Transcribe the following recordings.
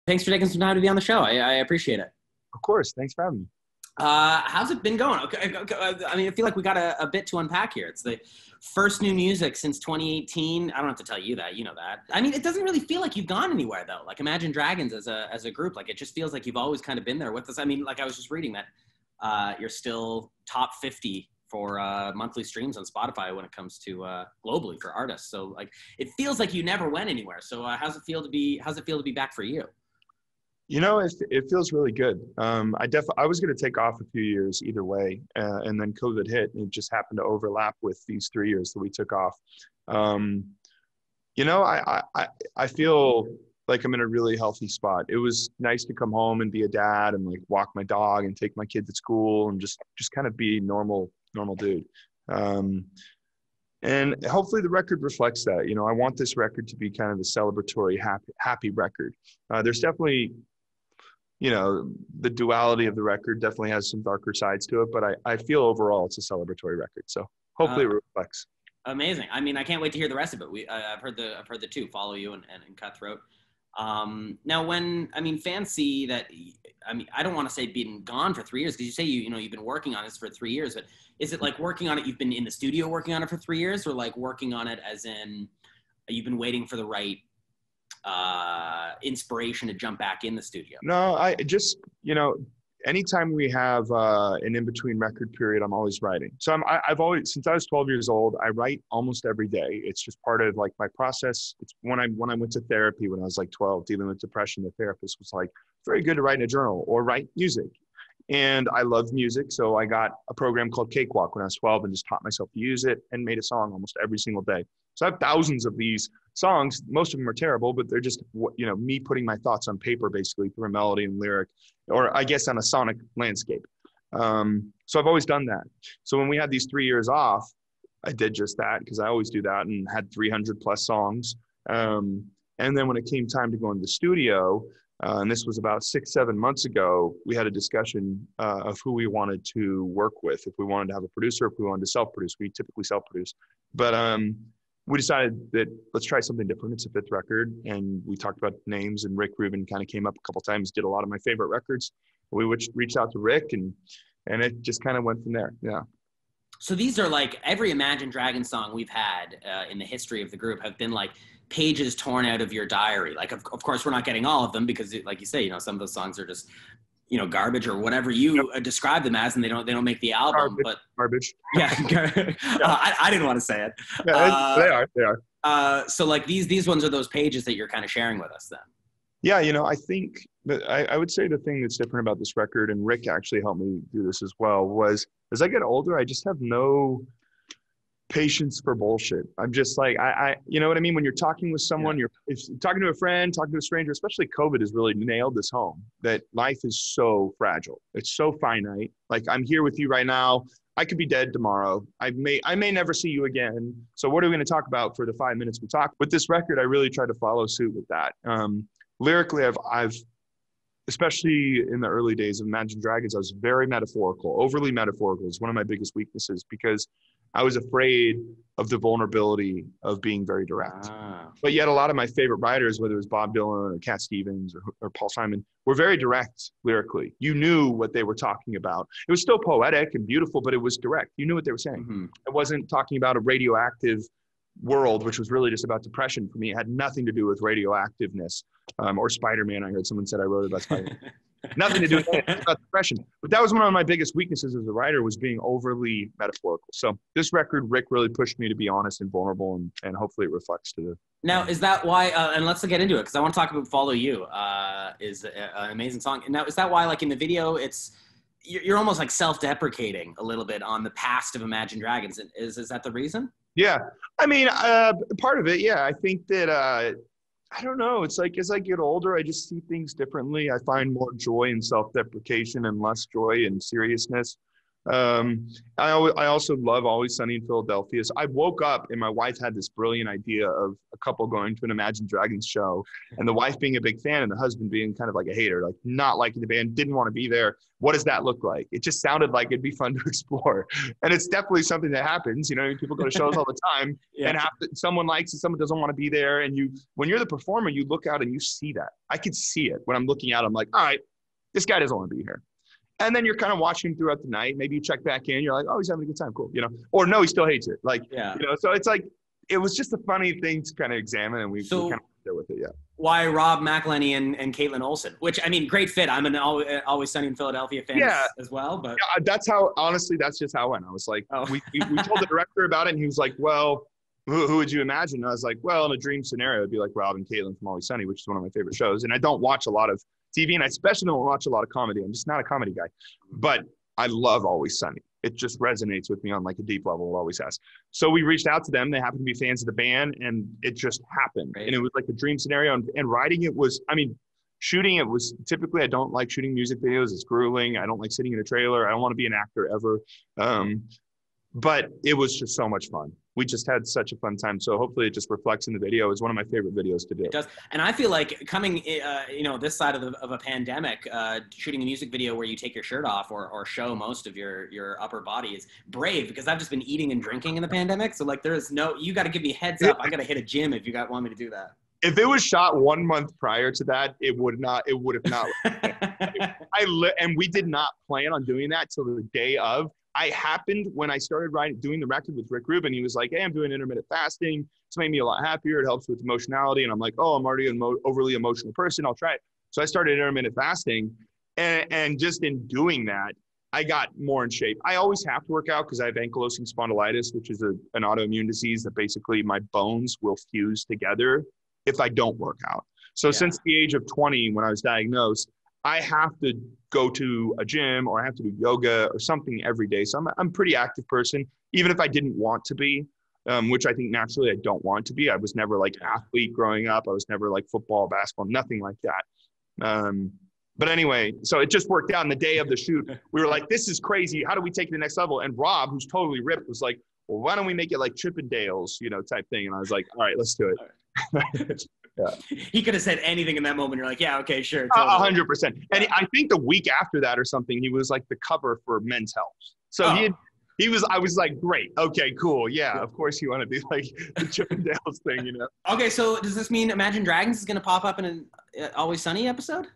Thanks for taking some time to be on the show. I appreciate it. Of course. Thanks for having me. How's it been going? Okay, I mean, I feel like we got a bit to unpack here. It's the first new music since 2018. I don't have to tell you that. You know that. I mean, it doesn't really feel like you've gone anywhere, though. Like Imagine Dragons as a group, like it just feels like you've always kind of been there with us. I mean, like I was just reading that you're still top 50 for monthly streams on Spotify when it comes to globally for artists. So like it feels like you never went anywhere. So how's it feel to be back for you? It feels really good. I was going to take off a few years either way, and then COVID hit, and it just happened to overlap with these 3 years that we took off. I feel like I'm in a really healthy spot. It was nice to come home and be a dad and like walk my dog and take my kid to school and just kind of be normal dude. And hopefully the record reflects that. I want this record to be kind of a celebratory, happy record. There's definitely, the duality of the record definitely has some darker sides to it, but I feel overall it's a celebratory record. So hopefully it reflects. Amazing. I mean, I can't wait to hear the rest of it. I've heard the two, Follow You and Cutthroat. Now fans see that, I don't want to say been gone for 3 years, because you say, you've been working on this for 3 years, but is it like working on it, you've been in the studio working on it for 3 years, or like working on it as in you've been waiting for the right inspiration to jump back in the studio? No, I just, anytime we have an in-between record period, I'm always writing. So I've always, since I was 12 years old, I write almost every day. It's just part of like my process. It's when I went to therapy when I was like 12, dealing with depression, the therapist was like, it's very good to write in a journal or write music. And I love music. So I got a program called Cakewalk when I was 12 and just taught myself to use it and made a song almost every single day. So I have thousands of these songs. Most of them are terrible, but they're just, me putting my thoughts on paper, basically through a melody and lyric, or I guess on a sonic landscape. So I've always done that. So when we had these 3 years off, I did just that because I always do that and had 300 plus songs. And then when it came time to go into the studio, and this was about 6-7 months ago, we had a discussion of who we wanted to work with. If we wanted to have a producer, if we wanted to self-produce. We typically self-produce. But we decided that let's try something different. It's a fifth record. And we talked about names, and Rick Rubin kind of came up a couple times, did a lot of my favorite records. We reached out to Rick, and it just kind of went from there. Yeah. So these are like every Imagine Dragons song we've had in the history of the group have been like pages torn out of your diary. Like, of course, we're not getting all of them because, like you say, some of those songs are just, garbage or whatever you describe them as, and they don't make the album. Garbage. Yeah, I didn't want to say it. Yeah, they are. So like these ones are those pages that you're kind of sharing with us then. Yeah, I think that I would say the thing that's different about this record, and Rick actually helped me do this as well, was as I get older, I just have no patience for bullshit. I'm just like, you know what I mean? When you're talking with someone, if you're talking to a friend, talking to a stranger, especially COVID has really nailed this home, that life is so fragile. It's so finite. Like, I'm here with you right now. I could be dead tomorrow. I may never see you again. So what are we going to talk about for the 5 minutes we talk? With this record, I really try to follow suit with that. Lyrically, I've especially in the early days of Imagine Dragons, I was very metaphorical, overly metaphorical. It's one of my biggest weaknesses because I was afraid of the vulnerability of being very direct. But yet a lot of my favorite writers, whether it was Bob Dylan or Cat Stevens or Paul Simon, were very direct lyrically. You knew what they were talking about. It was still poetic and beautiful, but it was direct. You knew what they were saying. Mm-hmm. It wasn't talking about a radioactive world, which was really just about depression for me. It had nothing to do with radioactiveness or Spider-Man. I heard someone said I wrote about Spider-Man. Nothing to do with it. It's about depression. But that was one of my biggest weaknesses as a writer, was being overly metaphorical. So this record, Rick really pushed me to be honest and vulnerable, and hopefully it reflects to the... Now, is that why, and let's get into it, because I want to talk about Follow You, is an amazing song. Now, is that why, like in the video, you're almost like self-deprecating a little bit on the past of Imagine Dragons? Is that the reason? Yeah. I mean, part of it, yeah. I think that... I don't know. It's like as I get older, I just see things differently. I find more joy in self-deprecation and less joy in seriousness. I also love Always Sunny in Philadelphia. So I woke up and my wife had this brilliant idea of a couple going to an Imagine Dragons show, and the wife being a big fan and the husband being kind of like a hater, like not liking the band, didn't want to be there. What does that look like? It just sounded like it'd be fun to explore. And it's definitely something that happens. You know, people go to shows all the time Yeah. and someone likes it, someone doesn't want to be there. And when you're the performer, you look out and you see that. I could see it when I'm looking out. I'm like, all right, this guy doesn't want to be here. And then you're kind of watching him throughout the night. Maybe you check back in. You're like, oh, he's having a good time. Cool. You know, or no, he still hates it. Like, Yeah. you know, so it's like, it was just a funny thing to kind of examine, and we kind of deal with it. Yeah. Why Rob McElhenney and Caitlin Olsen, which, I mean, great fit. I'm an Always Sunny in Philadelphia fan as well. But yeah, that's just how it went. I was like, we told the director about it, and he was like, well, who would you imagine? And I was like, well, in a dream scenario, it'd be like Rob and Caitlin from Always Sunny, which is one of my favorite shows. And I don't watch a lot of TV, and I especially don't watch a lot of comedy. I'm just not a comedy guy, but I love Always Sunny. It just resonates with me on like a deep level. It always has. So we reached out to them. They happened to be fans of the band, and it just happened. Right. And it was like a dream scenario. And writing it was, I mean, shooting it was typically, I don't like shooting music videos. It's grueling. I don't like sitting in a trailer. I don't want to be an actor ever. But it was just so much fun. We just had such a fun time. So hopefully it just reflects in the video. It's one of my favorite videos to do. It does. And I feel like coming, this side of a pandemic, shooting a music video where you take your shirt off or show most of your upper body is brave, because I've just been eating and drinking in the pandemic. So like, you got to give me heads up. I got to hit a gym if you want me to do that. If it was shot 1 month prior to that, it would have not. And we did not plan on doing that till the day of. I happened when I started doing the record with Rick Rubin. He was like, hey, I'm doing intermittent fasting. It's made me a lot happier. It helps with emotionality. And I'm like, oh, I'm already an overly emotional person. I'll try it. So I started intermittent fasting. And just in doing that, I got more in shape. I always have to work out because I have ankylosing spondylitis, which is an autoimmune disease that basically my bones will fuse together if I don't work out. So since the age of 20, when I was diagnosed, I have to go to a gym or I have to do yoga or something every day. So I'm a pretty active person, even if I didn't want to be, which I think naturally I don't want to be. I was never like athlete growing up. I was never like football, basketball, nothing like that. But anyway, so it just worked out. On the day of the shoot, we were like, this is crazy. How do we take it to the next level? And Rob, who's totally ripped, was like, well, why don't we make it like Chippendales, type thing. And I was like, all right, let's do it. Yeah. He could have said anything in that moment. You're like, yeah, okay, sure. Totally. 100%. And I think the week after that or something, he was like the cover for Men's Health. So I was like, great. Okay, cool. Yeah, of course you want to be like the Chippendales thing, Okay, so does this mean Imagine Dragons is going to pop up in an Always Sunny episode?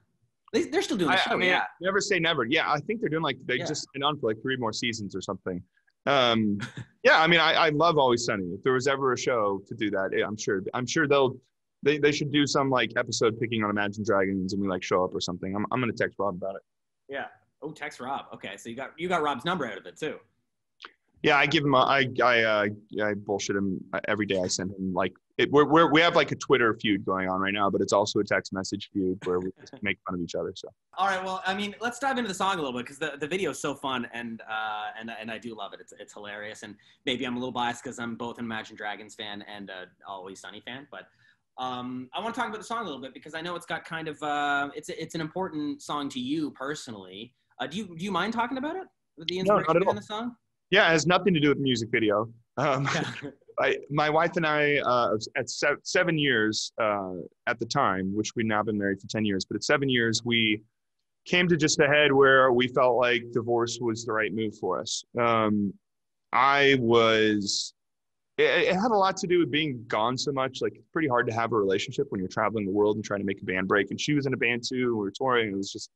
They're still doing the show, yeah. Never say never. Yeah, I think they're doing just been on for like 3 more seasons or something. Yeah, I mean, I love Always Sunny. If there was ever a show to do that, I'm sure they should do some like episode picking on Imagine Dragons and we like show up or something. I'm gonna text Rob about it. Yeah. Oh, text Rob. Okay, so you got Rob's number out of it too. Yeah, I give him I bullshit him every day. I send him like we have like a Twitter feud going on right now, but it's also a text message feud where we just make fun of each other. So. All right, well, I mean, let's dive into the song a little bit because the video is so fun and I do love it. It's hilarious, and maybe I'm a little biased because I'm both an Imagine Dragons fan and Always Sunny fan, but. I want to talk about the song a little bit because I know it's got kind of it's an important song to you personally. Do you mind talking about it? The inspiration behind the song? Yeah, it has nothing to do with the music video. My wife and I at 7 years at the time, which we'd now been married for 10 years, but at 7 years we came to just a head where we felt like divorce was the right move for us. It had a lot to do with being gone so much. Like, it's pretty hard to have a relationship when you're traveling the world and trying to make a band break. And she was in a band too. We were touring. It was just,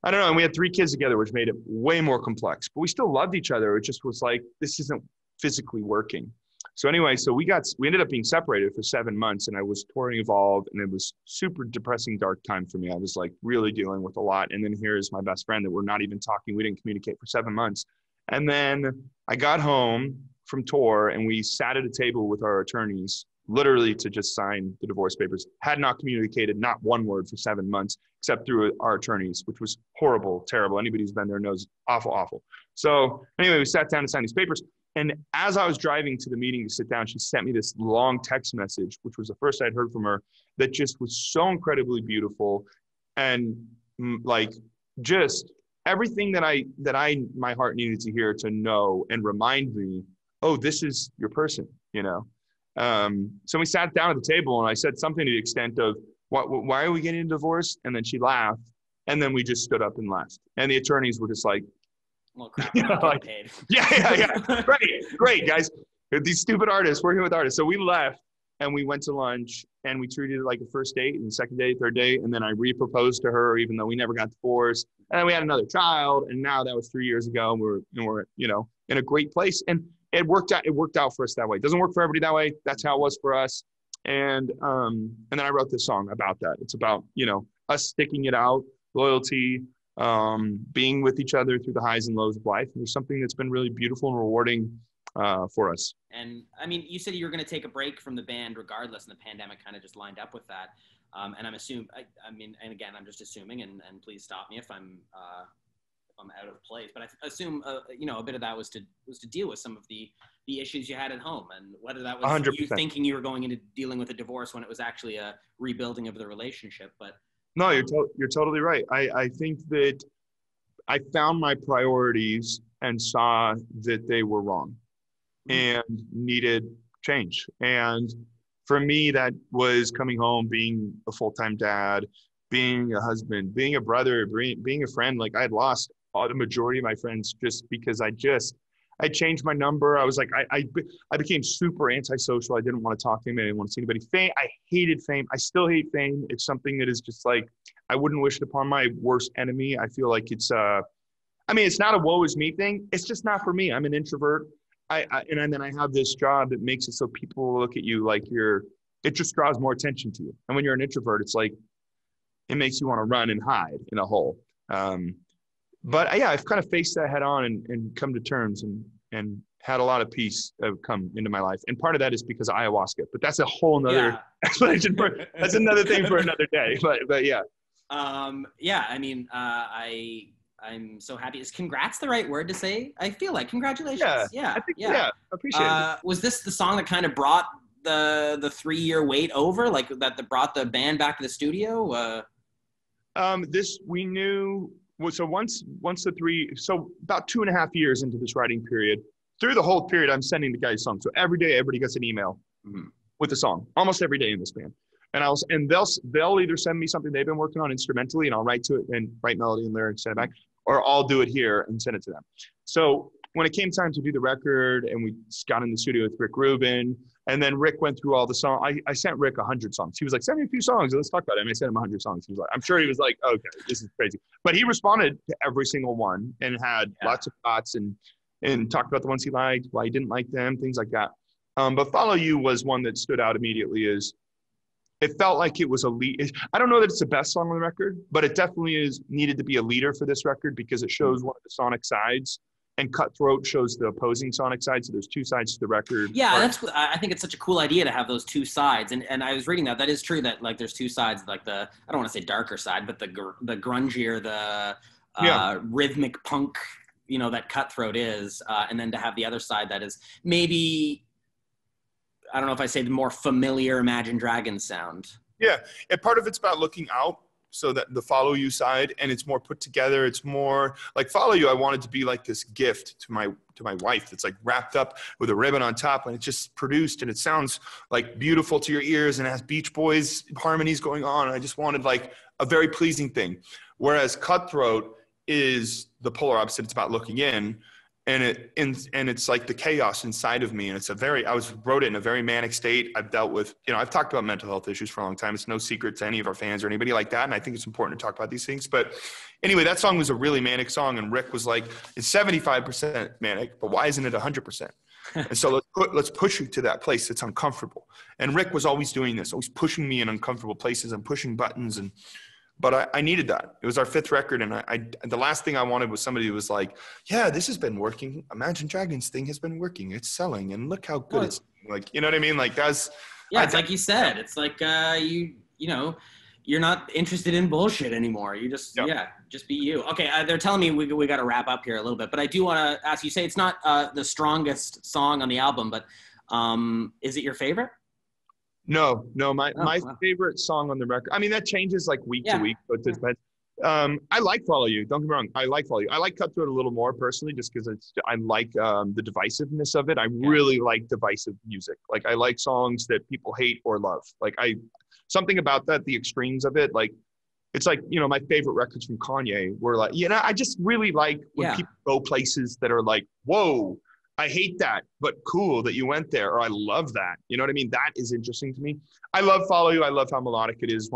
I don't know. And we had 3 kids together, which made it way more complex. But we still loved each other. It just was like, this isn't physically working. So anyway, we ended up being separated for 7 months. And I was touring Evolve, and it was super depressing, dark time for me. I was like really dealing with a lot. And then here's my best friend that we're not even talking. We didn't communicate for 7 months. And then I got home from tour and we sat at a table with our attorneys literally to just sign the divorce papers. Had not communicated not one word for 7 months except through our attorneys, which was horrible, terrible. Anybody who's been there knows, awful. So anyway, we sat down to sign these papers. And as I was driving to the meeting to sit down, she sent me this long text message, which was the first I'd heard from her, that just was so incredibly beautiful and like just everything that my heart needed to hear to know and remind me, oh, this is your person, you know? So we sat down at the table and I said something to the extent of, why are we getting a divorce? And then she laughed. And then we just stood up and left. And the attorneys were just like, well, crap, you know, like, paid. yeah. Great, guys. These stupid artists, working with artists. So we left and we went to lunch and we treated it like a first date, and second date, third date. And then I re-proposed to her, even though we never got divorced. And then we had another child. And now that was 3 years ago. And we're, you know, in a great place. And it worked out for us that way. It doesn't work for everybody that way. That's how it was for us. And then I wrote this song about that. It's about, you know, us sticking it out, loyalty, being with each other through the highs and lows of life. And there's something that's been really beautiful and rewarding for us. And I mean, you said you were going to take a break from the band regardless, and the pandemic kind of just lined up with that. And I'm assuming, I mean, and again, I'm just assuming, and please stop me if I'm out of place, but I assume, you know, a bit of that was to deal with some of the issues you had at home, and whether that was 100%. You thinking you were going into dealing with a divorce when it was actually a rebuilding of the relationship. But no, you're totally right. I think that I found my priorities and saw that they were wrong and needed change. And for me, that was coming home, being a full-time dad, being a husband, being a brother, being a friend. Like, I had lost the majority of my friends just because I changed my number. I was like, I became super antisocial. I didn't want to talk to anybody. I didn't want to see anybody. Fame, I hated fame. I still hate fame. It's something that is just like, I wouldn't wish it upon my worst enemy. I feel like it's, I mean, it's not a woe is me thing. It's just not for me. I'm an introvert. And then I have this job that makes it so people look at you like it just draws more attention to you. And when you're an introvert, it's like, it makes you want to run and hide in a hole. But yeah, I've kind of faced that head on and come to terms and had a lot of peace come into my life. And part of that is because of ayahuasca, but that's a whole nother explanation that's another thing for another day. But yeah. Yeah, I mean, I'm so happy. Is congrats the right word to say? I feel like congratulations. Yeah. I think, I appreciate it. Was this the song that kind of brought the 3-year wait over, like that brought the band back to the studio? This we knew. So once so about 2.5 years into this writing period, through the whole period, I'm sending the guys songs. So every day, everybody gets an email with a song, almost every day in this band. And they'll either send me something they've been working on instrumentally, and I'll write to it and write melody and lyrics, send it back, or I'll do it here and send it to them. So when it came time to do the record, and we got in the studio with Rick Rubin, and then Rick went through all the songs. I sent Rick 100 songs. He was like, send me a few songs, let's talk about it. And I sent him 100 songs. He was like, I'm sure he was like, okay, this is crazy. But he responded to every single one and had lots of thoughts and talked about the ones he liked, why he didn't like them, things like that. But Follow You was one that stood out immediately. It felt like it was a lead. I don't know that it's the best song on the record, but it definitely needed to be a leader for this record because it shows one of the sonic sides. And Cutthroat shows the opposing sonic side, so there's two sides to the record. Yeah, I think it's such a cool idea to have those two sides. And I was reading that is true that like there's two sides, like I don't want to say darker side, but the grungier, the rhythmic punk, you know, that Cutthroat is, and then to have the other side that is maybe, I don't know if I say the more familiar Imagine Dragons sound. Yeah, and part of it's about looking out. So that the Follow You side, and it's more put together. It's more like Follow You. I wanted to be like this gift to my wife that's like wrapped up with a ribbon on top, and it's just produced and it sounds like beautiful to your ears and it has Beach Boys harmonies going on. I just wanted like a very pleasing thing. Whereas Cutthroat is the polar opposite. It's about looking in. And it's like the chaos inside of me. And it's wrote it in a very manic state. I've dealt with, you know, I've talked about mental health issues for a long time. It's no secret to any of our fans or anybody like that. And I think it's important to talk about these things. But anyway, that song was a really manic song. And Rick was like, it's 75% manic, but why isn't it 100%? And so let's push you to that place that's uncomfortable. And Rick was always doing this, always pushing me in uncomfortable places and pushing buttons. But I needed that. It was our 5th record, and the last thing I wanted was somebody who was like, yeah, this has been working. Imagine Dragons thing has been working. It's selling, and look how good it's like. You know what I mean? Like that's it's like you said. It's like you know, you're not interested in bullshit anymore. You just just be you. Okay, they're telling me we got to wrap up here a little bit, but I do want to ask you. Say it's not the strongest song on the album, but is it your favorite? No, my favorite song on the record, I mean, that changes like week to week, but I like Follow You. Don't get me wrong. I like Follow You. I like Cutthroat a little more personally, just because I like the divisiveness of it. I really like divisive music. Like I like songs that people hate or love. Like something about that, the extremes of it. Like it's like, you know, my favorite records from Kanye were like, you know, I just really like when people go places that are like, whoa, I hate that, but cool that you went there, or I love that. You know what I mean? That is interesting to me. I love Follow You. I love how melodic it is.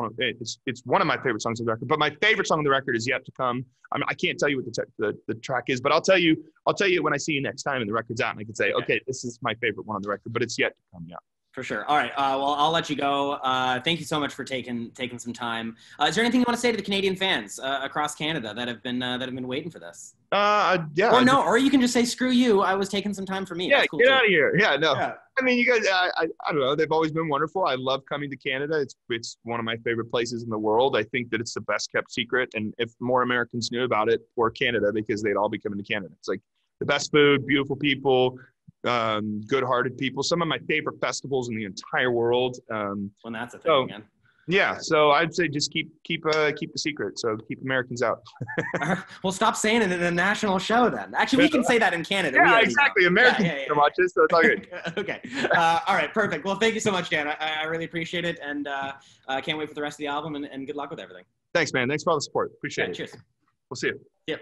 It's one of my favorite songs on the record. But my favorite song on the record is yet to come. I can't tell you what the track is, but I'll tell you when I see you next time and the record's out, and I can say, okay, this is my favorite one on the record. But it's yet to come. Yeah. For sure. All right. Well, I'll let you go. Thank you so much for taking some time. Is there anything you want to say to the Canadian fans across Canada that have been waiting for this? Yeah. Or no, or you can just say, screw you. I was taking some time for me. Yeah, that's cool get too. out of here. Yeah, no. Yeah. I mean, you guys, I don't know. They've always been wonderful. I love coming to Canada. It's one of my favorite places in the world. I think that it's the best kept secret. And if more Americans knew about it, or Canada, because they'd all be coming to Canada. It's like the best food, beautiful people, good-hearted people. Some of my favorite festivals in the entire world. Well, that's a thing again. Yeah, so I'd say just keep the secret. So keep Americans out. Well, stop saying it in a national show then. Actually, we can say that in Canada. Yeah, exactly. Americans can watch this, so it's all good. Okay. All right, perfect. Well, thank you so much, Dan. I really appreciate it, and I can't wait for the rest of the album, and good luck with everything. Thanks, man. Thanks for all the support. Appreciate it. Cheers. We'll see you. Yep.